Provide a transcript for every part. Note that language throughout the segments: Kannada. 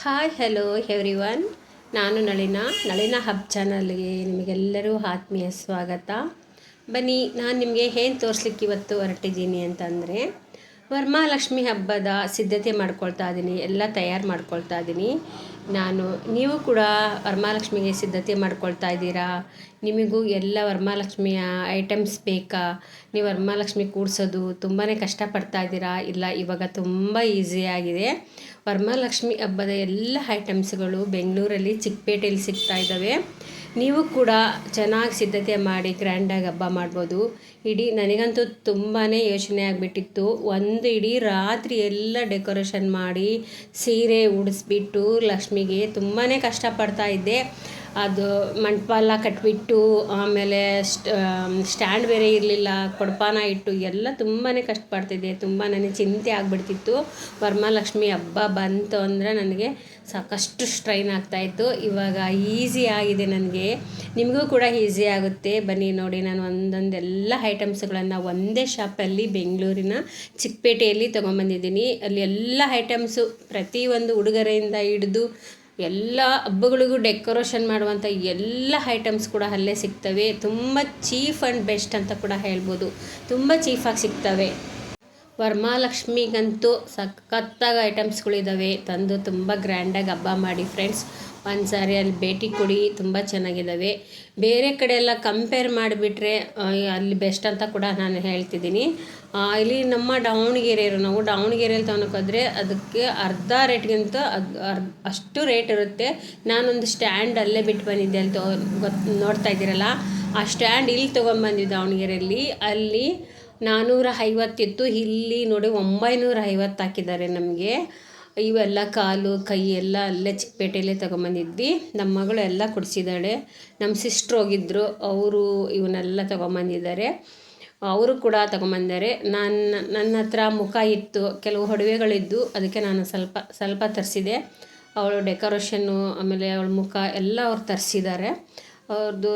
Hi hello everyone. ನಾನು ನಳಿನ ಹಬ್ ಚಾನಲ್ಗೆ ನಿಮಗೆಲ್ಲರೂ ಆತ್ಮೀಯ ಸ್ವಾಗತ. ಬನ್ನಿ, ನಾನು ನಿಮಗೆ ಏನು ತೋರಿಸ್ಲಿಕ್ಕೆ ಇವತ್ತು ಹೊರಟಿದ್ದೀನಿ ಅಂತಂದರೆ, ವರಮಹಾಲಕ್ಷ್ಮಿ ಹಬ್ಬದ ಸಿದ್ಧತೆ ಮಾಡ್ಕೊಳ್ತಾ ಇದ್ದೀನಿ, ಎಲ್ಲ ತಯಾರು ಮಾಡ್ಕೊಳ್ತಾ ಇದ್ದೀನಿ. ನೀವು ಕೂಡ ವರಮಹಾಲಕ್ಷ್ಮಿಗೆ ಸಿದ್ಧತೆ ಮಾಡ್ಕೊಳ್ತಾ ಇದ್ದೀರಾ? ನಿಮಗೂ ಎಲ್ಲ ವರಮಹಾಲಕ್ಷ್ಮಿಯ ಐಟಮ್ಸ್ ಬೇಕಾ? ನೀವು ವರಮಹಾಲಕ್ಷ್ಮಿ ಕೂಡಿಸೋದು ತುಂಬಾ ಕಷ್ಟಪಡ್ತಾ ಇದ್ದೀರಾ? ಇಲ್ಲ, ಇವಾಗ ತುಂಬ ಈಸಿಯಾಗಿದೆ. ವರಮಹಾಲಕ್ಷ್ಮಿ ಹಬ್ಬದ ಎಲ್ಲ ಐಟಮ್ಸ್ಗಳು ಬೆಂಗಳೂರಲ್ಲಿ ಚಿಕ್ಕಪೇಟೆಯಲ್ಲಿ ಸಿಗ್ತಾ ಇದ್ದಾವೆ. ನೀವು ಕೂಡ ಚೆನ್ನಾಗಿ ಸಿದ್ಧತೆ ಮಾಡಿ ಗ್ರ್ಯಾಂಡಾಗಿ ಹಬ್ಬ ಮಾಡ್ಬೋದು. ನನಗಂತೂ ತುಂಬಾ ಯೋಚನೆ ಆಗಿಬಿಟ್ಟಿತ್ತು. ಒಂದು ಇಡೀ ರಾತ್ರಿ ಎಲ್ಲ ಡೆಕೋರೇಷನ್ ಮಾಡಿ ಸೀರೆ ಉಡಿಸ್ಬಿಟ್ಟು ಲಕ್ಷ್ಮಿಗೆ ತುಂಬಾ ಕಷ್ಟಪಡ್ತಾ ಇದ್ದೆ. ಅದು ಮಂಟಪ ಎಲ್ಲ ಕಟ್ಬಿಟ್ಟು, ಆಮೇಲೆ ಸ್ಟ್ಯಾಂಡ್ ಬೇರೆ ಇರಲಿಲ್ಲ, ಕೊಡಪಾನ ಇಟ್ಟು ಎಲ್ಲ ತುಂಬಾ ಕಷ್ಟಪಡ್ತಿದ್ದೆ. ತುಂಬ ನನಗೆ ಚಿಂತೆ ಆಗಿಬಿಡ್ತಿತ್ತು. ವರಮಹಾಲಕ್ಷ್ಮಿ ಹಬ್ಬ ಬಂತು ಅಂದರೆ ನನಗೆ ಸಾಕಷ್ಟು ಸ್ಟ್ರೈನ್ ಆಗ್ತಾಯಿತ್ತು. ಇವಾಗ ಈಸಿ ಆಗಿದೆ ನನಗೆ, ನಿಮಗೂ ಕೂಡ ಈಸಿ ಆಗುತ್ತೆ. ಬನ್ನಿ ನೋಡಿ, ನಾನು ಒಂದೊಂದೆಲ್ಲ ಐಟಮ್ಸ್ಗಳನ್ನು ಒಂದೇ ಶಾಪಲ್ಲಿ ಬೆಂಗಳೂರಿನ ಚಿಕ್ಕಪೇಟೆಯಲ್ಲಿ ತೊಗೊಂಬಂದಿದ್ದೀನಿ. ಅಲ್ಲಿ ಎಲ್ಲ ಐಟಮ್ಸು, ಪ್ರತಿಯೊಂದು ಉಡುಗೊರೆಯಿಂದ ಹಿಡಿದು ಎಲ್ಲ ಹಬ್ಬಗಳಿಗೂ ಡೆಕೋರೇಷನ್ ಮಾಡುವಂಥ ಎಲ್ಲ ಐಟಮ್ಸ್ ಕೂಡ ಅಲ್ಲೇ ಸಿಗ್ತವೆ. ತುಂಬ ಚೀಫ್ ಆ್ಯಂಡ್ ಬೆಸ್ಟ್ ಅಂತ ಕೂಡ ಹೇಳ್ಬೋದು. ತುಂಬ ಚೀಫಾಗಿ ಸಿಗ್ತವೆ. ವರಮಹಾಲಕ್ಷ್ಮಿಗಂತೂ ಸಖತ್ತಾಗಿ ಐಟಮ್ಸ್ಗಳಿದ್ದಾವೆ. ತಂದು ತುಂಬ ಗ್ರ್ಯಾಂಡಾಗಿ ಹಬ್ಬ ಮಾಡಿ ಫ್ರೆಂಡ್ಸ್. ಒಂದು ಸಾರಿ ಅಲ್ಲಿ ಭೇಟಿ ಕೊಡಿ, ತುಂಬ ಚೆನ್ನಾಗಿದ್ದಾವೆ. ಬೇರೆ ಕಡೆ ಎಲ್ಲ ಕಂಪೇರ್ ಮಾಡಿಬಿಟ್ರೆ ಅಲ್ಲಿ ಬೆಸ್ಟ್ ಅಂತ ಕೂಡ ನಾನು ಹೇಳ್ತಿದ್ದೀನಿ. ಇಲ್ಲಿ ನಮ್ಮ ನಾವು ದಾವಣಗೆರೆಯಲ್ಲಿ ತೊಗೊಳಕ್ಕೋದ್ರೆ ಅದಕ್ಕೆ ಅರ್ಧ ರೇಟ್ಗಿಂತ ಅಷ್ಟು ರೇಟ್ ಇರುತ್ತೆ. ನಾನೊಂದು ಸ್ಟ್ಯಾಂಡ್ ಅಲ್ಲೇ ಬಿಟ್ಟು ಬಂದಿದ್ದೆ, ಅಲ್ಲಿ ನೋಡ್ತಾ ಇದ್ದೀರಲ್ಲ, ಆ ಸ್ಟ್ಯಾಂಡ್ ಇಲ್ಲಿ ತೊಗೊಂಬಂದಿದ್ದೆ ದಾವಣಗೆರೆಯಲ್ಲಿ. ಅಲ್ಲಿ 450 ಇತ್ತು, ಇಲ್ಲಿ ನೋಡಿ 950 ಹಾಕಿದ್ದಾರೆ ನಮಗೆ. ಇವೆಲ್ಲ ಕಾಲು ಕೈ ಎಲ್ಲ ಅಲ್ಲೇ ಚಿಕ್ಕಪೇಟೆಯಲ್ಲೇ ತೊಗೊಂಬಂದಿದ್ವಿ. ನಮ್ಮ ಮಗಳು ಎಲ್ಲ ಕೊಡಿಸಿದ್ದಾಳೆ. ನಮ್ಮ ಸಿಸ್ಟ್ರು ಹೋಗಿದ್ದರು, ಅವರು ಇವನ್ನೆಲ್ಲ ತೊಗೊಂಬಂದಿದ್ದಾರೆ. ಅವರು ಕೂಡ ತೊಗೊಂಬಂದಿದ್ದಾರೆ. ನನ್ನ ಹತ್ರ ಮುಖ ಇತ್ತು, ಕೆಲವು ಒಡವೆಗಳಿದ್ದು, ಅದಕ್ಕೆ ನಾನು ಸ್ವಲ್ಪ ತರಿಸಿದೆ. ಅವಳು ಡೆಕೋರೇಷನ್ನು, ಆಮೇಲೆ ಅವಳ ಮುಖ ಎಲ್ಲ ಅವ್ರು ತರಿಸಿದ್ದಾರೆ. ಅವ್ರದ್ದು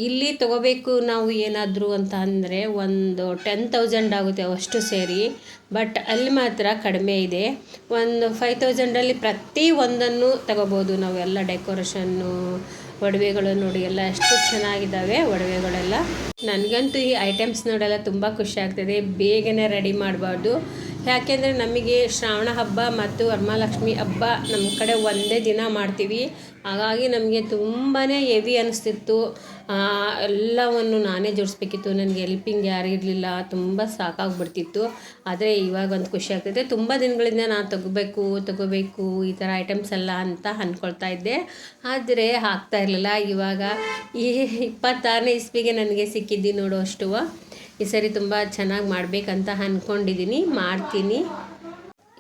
ಇಲ್ಲಿ ತೊಗೋಬೇಕು ನಾವು ಏನಾದರೂ ಅಂತ ಅಂದರೆ ಒಂದು 10,000 ಆಗುತ್ತೆ ಅಷ್ಟು ಸೇರಿ. ಬಟ್ ಅಲ್ಲಿ ಮಾತ್ರ ಕಡಿಮೆ ಇದೆ. ಒಂದು 5,000ಅಲ್ಲಿ ಪ್ರತಿ ಒಂದನ್ನು ತಗೋಬೋದು ನಾವು. ಎಲ್ಲ ಡೆಕೋರೇಷನ್ನು, ಒಡವೆಗಳು ನೋಡಿ ಎಲ್ಲ ಎಷ್ಟು ಚೆನ್ನಾಗಿದ್ದಾವೆ ಒಡವೆಗಳೆಲ್ಲ. ನನಗಂತೂ ಈ ಐಟಮ್ಸ್ ನೋಡೆಲ್ಲ ತುಂಬ ಖುಷಿ ಆಗ್ತದೆ. ಬೇಗನೆ ರೆಡಿ ಮಾಡಬಾರ್ದು, ಯಾಕೆಂದರೆ ನಮಗೆ ಶ್ರಾವಣ ಹಬ್ಬ ಮತ್ತು ವರಮಹಾಲಕ್ಷ್ಮಿ ಹಬ್ಬ ನಮ್ಮ ಕಡೆ ಒಂದೇ ದಿನ ಮಾಡ್ತೀವಿ. ಹಾಗಾಗಿ ನಮಗೆ ತುಂಬಾ ಹೆವಿ ಅನಿಸ್ತಿತ್ತು. ಎಲ್ಲವನ್ನು ನಾನೇ ಜೋಡಿಸ್ಬೇಕಿತ್ತು, ನನಗೆ ಹೆಲ್ಪಿಂಗ್ ಯಾರು ಇರಲಿಲ್ಲ, ತುಂಬ ಸಾಕಾಗ್ಬಿಡ್ತಿತ್ತು. ಆದರೆ ಇವಾಗ ಒಂದು ಖುಷಿ ಆಗ್ತದೆ. ತುಂಬ ದಿನಗಳಿಂದ ನಾನು ತಗೋಬೇಕು ಈ ಥರ ಐಟಮ್ಸ್ ಎಲ್ಲ ಅಂತ ಅಂದ್ಕೊಳ್ತಾ ಇದ್ದೆ, ಆದರೆ ಆಗ್ತಾ ಇರಲಿಲ್ಲ. ಇವಾಗ ಈ 26ನೇ ಇಸ್ವಿಗೆ ನನಗೆ ಸಿಕ್ಕಿದ್ದು ನೋಡುವಷ್ಟು. ಈ ಸರಿ ತುಂಬ ಚೆನ್ನಾಗಿ ಮಾಡಬೇಕಂತ ಅಂದ್ಕೊಂಡಿದ್ದೀನಿ, ಮಾಡ್ತೀನಿ.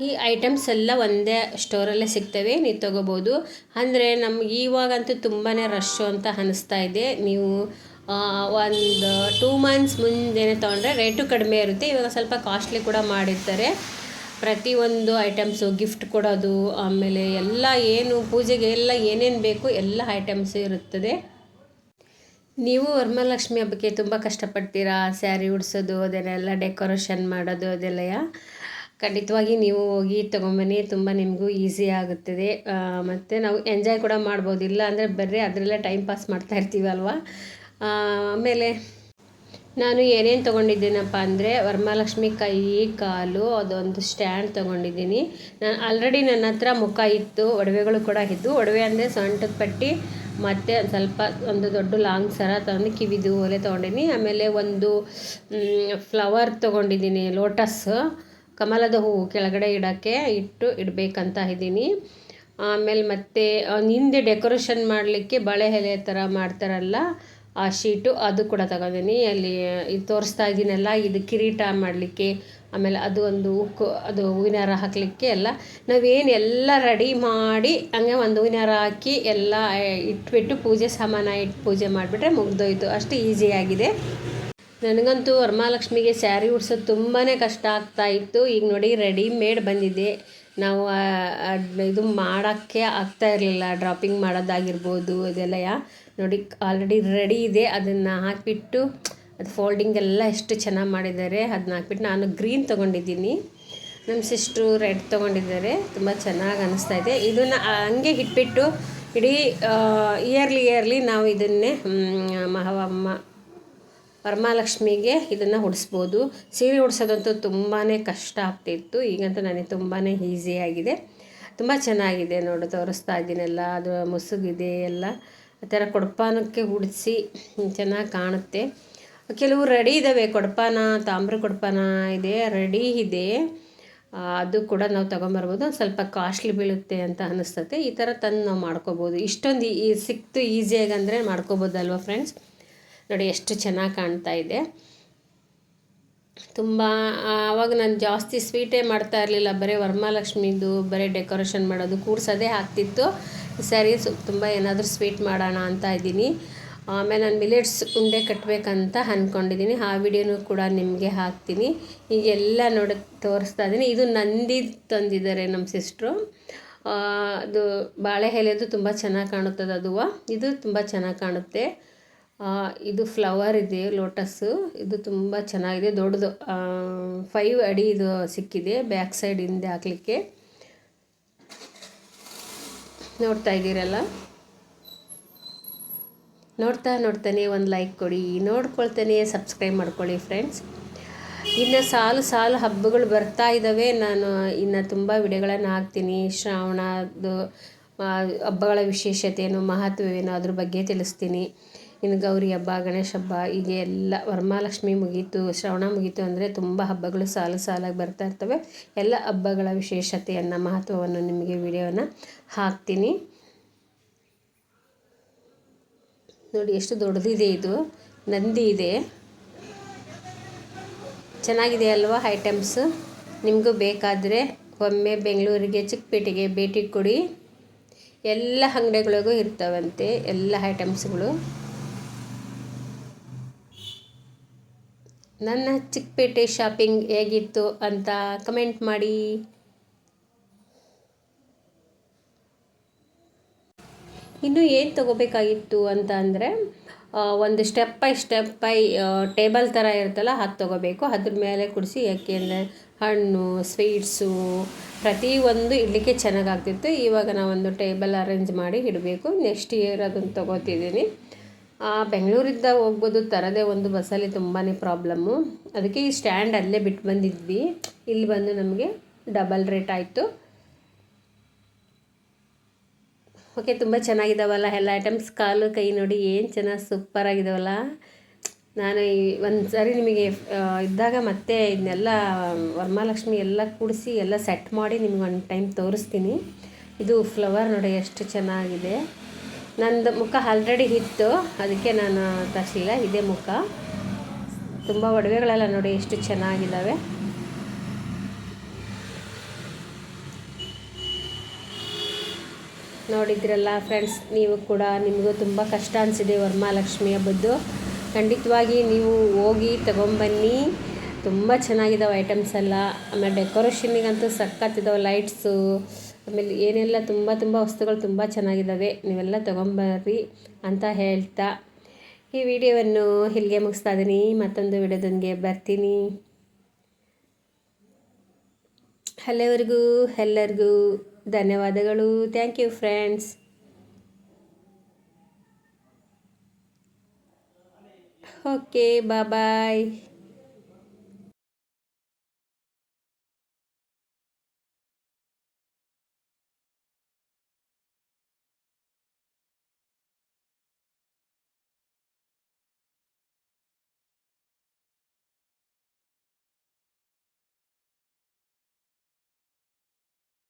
ಈ ಐಟಮ್ಸ್ ಎಲ್ಲ ಒಂದೇ ಸ್ಟೋರಲ್ಲೇ ಸಿಗ್ತವೆ, ನೀವು ತೊಗೋಬೋದು. ಅಂದರೆ ನಮ್ಗೆ ಇವಾಗಂತೂ ತುಂಬಾ ರಶ್ಶು ಅಂತ ಅನ್ನಿಸ್ತಾ ಇದೆ. ನೀವು ಒಂದು 2 ಮಂತ್ಸ್ ಮುಂದೆನೇ ತೊಗೊಂಡ್ರೆ ರೇಟು ಕಡಿಮೆ ಇರುತ್ತೆ. ಇವಾಗ ಸ್ವಲ್ಪ ಕಾಸ್ಟ್ಲಿ ಕೂಡ ಮಾಡಿರ್ತಾರೆ. ಪ್ರತಿಯೊಂದು ಐಟಮ್ಸು, ಗಿಫ್ಟ್ ಕೊಡೋದು, ಆಮೇಲೆ ಎಲ್ಲ ಏನು ಪೂಜೆಗೆ ಎಲ್ಲ ಏನೇನು ಬೇಕು ಎಲ್ಲ ಐಟಮ್ಸು ಇರುತ್ತದೆ. ನೀವು ವರಮಹಾಲಕ್ಷ್ಮಿ ಹಬ್ಬಕ್ಕೆ ತುಂಬ ಕಷ್ಟಪಡ್ತೀರಾ, ಸ್ಯಾರಿ ಉಡಿಸೋದು, ಅದನ್ನೆಲ್ಲ ಡೆಕೋರೇಷನ್ ಮಾಡೋದು, ಅದೆಲ್ಲ ಖಂಡಿತವಾಗಿ ನೀವು ಹೋಗಿ ತೊಗೊಂಬನ್ನಿ. ತುಂಬ ನಿಮಗೂ ಈಸಿ ಆಗುತ್ತದೆ. ಮತ್ತು ನಾವು ಎಂಜಾಯ್ ಕೂಡ ಮಾಡ್ಬೋದು. ಇಲ್ಲ ಅಂದರೆ ಬರೀ ಅದರಲ್ಲೇ ಟೈಮ್ ಪಾಸ್ ಮಾಡ್ತಾ ಇರ್ತೀವಲ್ವ. ಆಮೇಲೆ ನಾನು ಏನೇನು ತೊಗೊಂಡಿದ್ದೀನಪ್ಪ ಅಂದರೆ, ವರಮಹಾಲಕ್ಷ್ಮಿ ಕೈ ಕಾಲು ಅದೊಂದು ಸ್ಟ್ಯಾಂಡ್ ತೊಗೊಂಡಿದ್ದೀನಿ. ನಾನು ಆಲ್ರೆಡಿ ನನ್ನ ಹತ್ರ ಮುಖ ಇತ್ತು, ಒಡವೆಗಳು ಕೂಡ ಇದ್ದು. ಒಡವೆ ಅಂದರೆ ಸೊಂಟದ ಪಟ್ಟಿ ಮತ್ತು ಒಂದು ದೊಡ್ಡ ಲಾಂಗ್ ಸರ ತೊಗೊಂಡು, ಕಿವಿದು ಓಲೆ ತೊಗೊಂಡಿದ್ದೀನಿ. ಆಮೇಲೆ ಒಂದು ಫ್ಲವರ್ ತೊಗೊಂಡಿದ್ದೀನಿ, ಲೋಟಸ್, ಕಮಲದ ಹೂವು ಕೆಳಗಡೆ ಇಡಬೇಕಂತ ಇದ್ದೀನಿ. ಆಮೇಲೆ ಮತ್ತು ಹಿಂದೆ ಡೆಕೋರೇಷನ್ ಮಾಡಲಿಕ್ಕೆ ಬಳೆ ಎಲೆ ಥರ ಮಾಡ್ತಾರಲ್ಲ, ಆ ಶೀಟು, ಅದು ಕೂಡ ತಗೊಂಡಿದ್ದೀನಿ. ಅಲ್ಲಿ ತೋರಿಸ್ತಾ ಇದ್ದೀನಲ್ಲ, ಇದು ಕಿರೀಟ ಮಾಡಲಿಕ್ಕೆ, ಆಮೇಲೆ ಅದು ಒಂದು ಉಕ್ಕು, ಅದು ಹೂವಿನ ಹಾರ ಹಾಕಲಿಕ್ಕೆ ಎಲ್ಲ ನಾವೇನು ಎಲ್ಲ ರೆಡಿ ಮಾಡಿ ಹಂಗೆ ಒಂದು ಹೂವಿನ ಹಾರ ಹಾಕಿ ಎಲ್ಲ ಇಟ್ಬಿಟ್ಟು ಪೂಜೆ ಸಾಮಾನು ಇಟ್ಟು ಪೂಜೆ ಮಾಡಿಬಿಟ್ರೆ ಮುಗ್ದೋಯ್ತು. ಅಷ್ಟು ಈಸಿಯಾಗಿದೆ. ನನಗಂತೂ ವರಮಹಾಲಕ್ಷ್ಮಿಗೆ ಸ್ಯಾರಿ ಉಡ್ಸೋದು ತುಂಬಾ ಕಷ್ಟ ಆಗ್ತಾಯಿತ್ತು. ಈಗ ನೋಡಿ ರೆಡಿಮೇಡ್ ಬಂದಿದೆ. ನಾವು ಇದು ಮಾಡೋಕ್ಕೆ ಆಗ್ತಾ ಇರಲಿಲ್ಲ, ಡ್ರಾಪಿಂಗ್ ಮಾಡೋದಾಗಿರ್ಬೋದು, ಇದೆಲ್ಲ ನೋಡಿ ಆಲ್ರೆಡಿ ರೆಡಿ ಇದೆ. ಅದನ್ನು ಹಾಕಿಬಿಟ್ಟು ಅದು ಫೋಲ್ಡಿಂಗ್ ಎಲ್ಲ ಎಷ್ಟು ಚೆನ್ನಾಗಿ ಮಾಡಿದ್ದಾರೆ. ಅದನ್ನ ಹಾಕ್ಬಿಟ್ಟು ನಾನು ಗ್ರೀನ್ ತೊಗೊಂಡಿದ್ದೀನಿ. ನಮ್ಮ ಸಿಸ್ಟ್ರು ರೆಡ್ ತೊಗೊಂಡಿದ್ದಾರೆ, ತುಂಬ ಚೆನ್ನಾಗಿ ಅನ್ನಿಸ್ತಾ ಇದೆ. ಇದನ್ನು ಹಂಗೆ ಇಟ್ಬಿಟ್ಟು ಇಡೀ ಇಯರ್ಲಿ ನಾವು ಇದನ್ನೇ ವರಮಹಾಲಕ್ಷ್ಮಿಗೆ ಇದನ್ನು ಉಡಿಸ್ಬೋದು. ಸೀರೆ ಉಡ್ಸೋದಂತೂ ತುಂಬಾ ಕಷ್ಟ ಆಗ್ತಿತ್ತು, ಈಗಂತೂ ನನಗೆ ತುಂಬಾ ಈಸಿಯಾಗಿದೆ, ತುಂಬ ಚೆನ್ನಾಗಿದೆ. ನೋಡಿ ತೋರಿಸ್ತಾ ಇದ್ದೀನೆಲ್ಲ, ಅದು ಮುಸುಗಿದೆ ಎಲ್ಲ ಆ ಥರ ಕೊಡಪಾನಕ್ಕೆ ಉಡಿಸಿ ಚೆನ್ನಾಗಿ ಕಾಣುತ್ತೆ. ಕೆಲವು ರೆಡಿ ಇದ್ದಾವೆ, ಕೊಡಪಾನ, ತಾಮ್ರ ಕೊಡಪಾನ ಇದೆ, ರೆಡಿ ಇದೆ. ಅದು ಕೂಡ ನಾವು ತೊಗೊಂಬರ್ಬೋದು. ಸ್ವಲ್ಪ ಕಾಸ್ಟ್ಲಿ ಬೀಳುತ್ತೆ ಅಂತ ಅನ್ನಿಸ್ತತೆ. ಈ ಥರ ತಂದು ನಾವು ಮಾಡ್ಕೋಬೋದು. ಇಷ್ಟೊಂದು ಸಿಕ್ತು ಈಸಿಯಾಗಿ ಅಂದರೆ ಮಾಡ್ಕೋಬೋದಲ್ವ ಫ್ರೆಂಡ್ಸ್. ನೋಡಿ ಎಷ್ಟು ಚೆನ್ನಾಗಿ ಕಾಣ್ತಾ ಇದೆ. ತುಂಬ ಆವಾಗ ನಾನು ಜಾಸ್ತಿ ಸ್ವೀಟೇ ಮಾಡ್ತಾ ಇರಲಿಲ್ಲ, ಬರೀ ವರಮಹಾಲಕ್ಷ್ಮಿದು ಬರೀ ಡೆಕೋರೇಷನ್ ಮಾಡೋದು ಕೂಡ್ಸೋದೇ ಆಗ್ತಿತ್ತು. ಸರಿ ತುಂಬ ಏನಾದರೂ ಸ್ವೀಟ್ ಮಾಡೋಣ ಅಂತ ಇದ್ದೀನಿ. ಆಮೇಲೆ ನಾನು ಮಿಲೆಟ್ಸ್ ಉಂಡೆ ಕಟ್ಟಬೇಕಂತ ಅಂದ್ಕೊಂಡಿದ್ದೀನಿ. ಆ ವಿಡಿಯೋನೂ ಕೂಡ ನಿಮಗೆ ಹಾಕ್ತೀನಿ. ಈಗೆಲ್ಲ ನೋಡಿ ತೋರಿಸ್ತಾ ಇದ್ದೀನಿ. ಇದು ನಂದಿ ತಂದಿದ್ದಾರೆ ನಮ್ಮ ಸಿಸ್ಟ್ರು. ಅದು ಬಾಳೆ ಎಲೆದು ತುಂಬ ಚೆನ್ನಾಗಿ ಕಾಣುತ್ತದೆ ಅದು. ಇದು ತುಂಬ ಚೆನ್ನಾಗಿ ಕಾಣುತ್ತೆ. ಇದು ಫ್ಲವರ್ ಇದೆ, ಲೋಟಸ್ಸು. ಇದು ತುಂಬ ಚೆನ್ನಾಗಿದೆ, ದೊಡ್ಡದು 5 ಅಡಿ ಇದು ಸಿಕ್ಕಿದೆ ಬ್ಯಾಕ್ ಸೈಡ್ ಹಿಂದೆ ಹಾಕಲಿಕ್ಕೆ. ನೋಡ್ತಾ ಇದ್ದೀರಲ್ಲ, ನೋಡ್ತಾನೆ ಒಂದು ಲೈಕ್ ಕೊಡಿ, ನೋಡ್ಕೊಳ್ತಾನೆ ಸಬ್ಸ್ಕ್ರೈಬ್ ಮಾಡ್ಕೊಳ್ಳಿ ಫ್ರೆಂಡ್ಸ್. ಇನ್ನು ಸಾಲು ಹಬ್ಬಗಳು ಬರ್ತಾ ಇದ್ದಾವೆ. ನಾನು ಇನ್ನು ತುಂಬ ವಿಡಿಯೋಗಳನ್ನು ಹಾಕ್ತೀನಿ. ಶ್ರಾವಣದ್ದು ಹಬ್ಬಗಳ ವಿಶೇಷತೆಯನ್ನು, ಮಹತ್ವವೇನು ಅದ್ರ ಬಗ್ಗೆ ತಿಳಿಸ್ತೀನಿ. ಇನ್ನು ಗೌರಿ ಹಬ್ಬ, ಗಣೇಶ ಹಬ್ಬ, ಹೀಗೆ ಎಲ್ಲ ವರಮಹಾಲಕ್ಷ್ಮಿ ಮುಗೀತು, ಶ್ರಾವಣ ಮುಗೀತು ಅಂದರೆ ತುಂಬ ಹಬ್ಬಗಳು ಸಾಲಾಗಿ ಬರ್ತಾ ಇರ್ತವೆ. ಎಲ್ಲ ಹಬ್ಬಗಳ ವಿಶೇಷತೆಯನ್ನು, ಮಹತ್ವವನ್ನು ನಿಮಗೆ ವಿಡಿಯೋನ ಹಾಕ್ತೀನಿ. ನೋಡಿ ಎಷ್ಟು ದೊಡ್ಡದಿದೆ, ಇದು ನಂದಿ ಇದೆ. ಚೆನ್ನಾಗಿದೆ ಅಲ್ವಾ ಐಟಮ್ಸು. ನಿಮಗೂ ಬೇಕಾದರೆ ಒಮ್ಮೆ ಬೆಂಗಳೂರಿಗೆ ಚಿಕ್ಕಪೇಟೆಗೆ ಭೇಟಿ ಕೊಡಿ. ಎಲ್ಲ ಅಂಗಡಿಗಳಿಗೂ ಇರ್ತವಂತೆ ಎಲ್ಲ ಐಟಮ್ಸ್ಗಳು. ನನ್ನ ಚಿಕ್ಕಪೇಟೆ ಶಾಪಿಂಗ್ ಹೇಗಿತ್ತು ಅಂತ ಕಮೆಂಟ್ ಮಾಡಿ. ಇನ್ನು ಏನು ತೊಗೋಬೇಕಾಗಿತ್ತು ಅಂತ ಅಂದರೆ, ಒಂದು ಸ್ಟೆಪ್ ಬೈ ಟೇಬಲ್ ಥರ ಇರುತ್ತಲ್ಲ ಅದು ತೊಗೋಬೇಕು. ಅದ್ರ ಮೇಲೆ ಕುಡಿಸಿ, ಯಾಕೆಂದರೆ ಹಣ್ಣು, ಸ್ವೀಟ್ಸು ಪ್ರತಿಯೊಂದು ಇಡಲಿಕ್ಕೆ ಚೆನ್ನಾಗಾಗ್ತಿತ್ತು. ಇವಾಗ ನಾವೊಂದು ಟೇಬಲ್ ಅರೇಂಜ್ ಮಾಡಿ ಇಡಬೇಕು. ನೆಕ್ಸ್ಟ್ ಇಯರ್ ಅದನ್ನು ತೊಗೋತಿದ್ದೀನಿ. ಬೆಂಗಳೂರಿಂದ ಹೋಗ್ಬೋದು, ತರದೇ ಒಂದು ಬಸ್ಸಲ್ಲಿ ತುಂಬಾ ಪ್ರಾಬ್ಲಮ್ಮು. ಅದಕ್ಕೆ ಈ ಸ್ಟ್ಯಾಂಡ್ ಅಲ್ಲೇ ಬಿಟ್ಟು ಬಂದಿದ್ವಿ. ಇಲ್ಲಿ ಬಂದು ನಮಗೆ ಡಬಲ್ ರೇಟ್ ಆಯಿತು. ಓಕೆ, ತುಂಬ ಚೆನ್ನಾಗಿದ್ದಾವಲ್ಲ ಎಲ್ಲ ಐಟಮ್ಸ್. ಕಾಲು ಕೈ ನೋಡಿ ಏನು ಚೆನ್ನಾಗಿ ಸೂಪರಾಗಿದ್ದಾವಲ್ಲ. ನಾನು ಒಂದು ಸಾರಿ ನಿಮಗೆ ಇದ್ದಾಗ ಮತ್ತೆ ಇದನ್ನೆಲ್ಲ ವರಮಹಾಲಕ್ಷ್ಮಿ ಎಲ್ಲ ಕೂಡಿಸಿ ಎಲ್ಲ ಸೆಟ್ ಮಾಡಿ ನಿಮ್ಗೆ ಒಂದು ಟೈಮ್ ತೋರಿಸ್ತೀನಿ. ಇದು ಫ್ಲವರ್ ನೋಡಿ ಎಷ್ಟು ಚೆನ್ನಾಗಿದೆ. ನಂದು ಮುಖ ಆಲ್ರೆಡಿ ಇತ್ತು, ಅದಕ್ಕೆ ನಾನು ತರಿಸಲಿಲ್ಲ. ಇದೇ ಮುಖ. ತುಂಬ ಒಡವೆಗಳೆಲ್ಲ ನೋಡಿ ಎಷ್ಟು ಚೆನ್ನಾಗಿದ್ದಾವೆ. ನೋಡಿದ್ರಲ್ಲ ಫ್ರೆಂಡ್ಸ್, ನೀವು ಕೂಡ ನಿಮಗೂ ತುಂಬ ಕಷ್ಟ ಅನಿಸಿದೆ ವರಮಹಾಲಕ್ಷ್ಮಿ ಹಬ್ಬದ್ದು. ಖಂಡಿತವಾಗಿ ನೀವು ಹೋಗಿ ತಗೊಂಬನ್ನಿ. ತುಂಬ ಚೆನ್ನಾಗಿದ್ದಾವೆ ಐಟಮ್ಸ್ ಎಲ್ಲ. ಆಮೇಲೆ ಡೆಕೋರೇಷನ್ನಿಗಂತೂ ಸಕ್ಕತ್ತಿದ್ದಾವೆ ಲೈಟ್ಸು, ಆಮೇಲೆ ಏನೆಲ್ಲ ತುಂಬ ವಸ್ತುಗಳು ತುಂಬ ಚೆನ್ನಾಗಿದ್ದಾವೆ. ನೀವೆಲ್ಲ ತೊಗೊಂಬರ್ರಿ ಅಂತ ಹೇಳ್ತಾ ಈ ವಿಡಿಯೋವನ್ನು ಇಲ್ಲಿಗೆ ಮುಗಿಸ್ತಾ ಇದ್ದೀನಿ. ಮತ್ತೊಂದು ವಿಡಿಯೋದೊಂದಿಗೆ ಬರ್ತೀನಿ. ಅಲ್ಲಿವರೆಗೂ ಎಲ್ಲರಿಗೂ ಧನ್ಯವಾದಗಳು. Thank you friends. Okay, bye.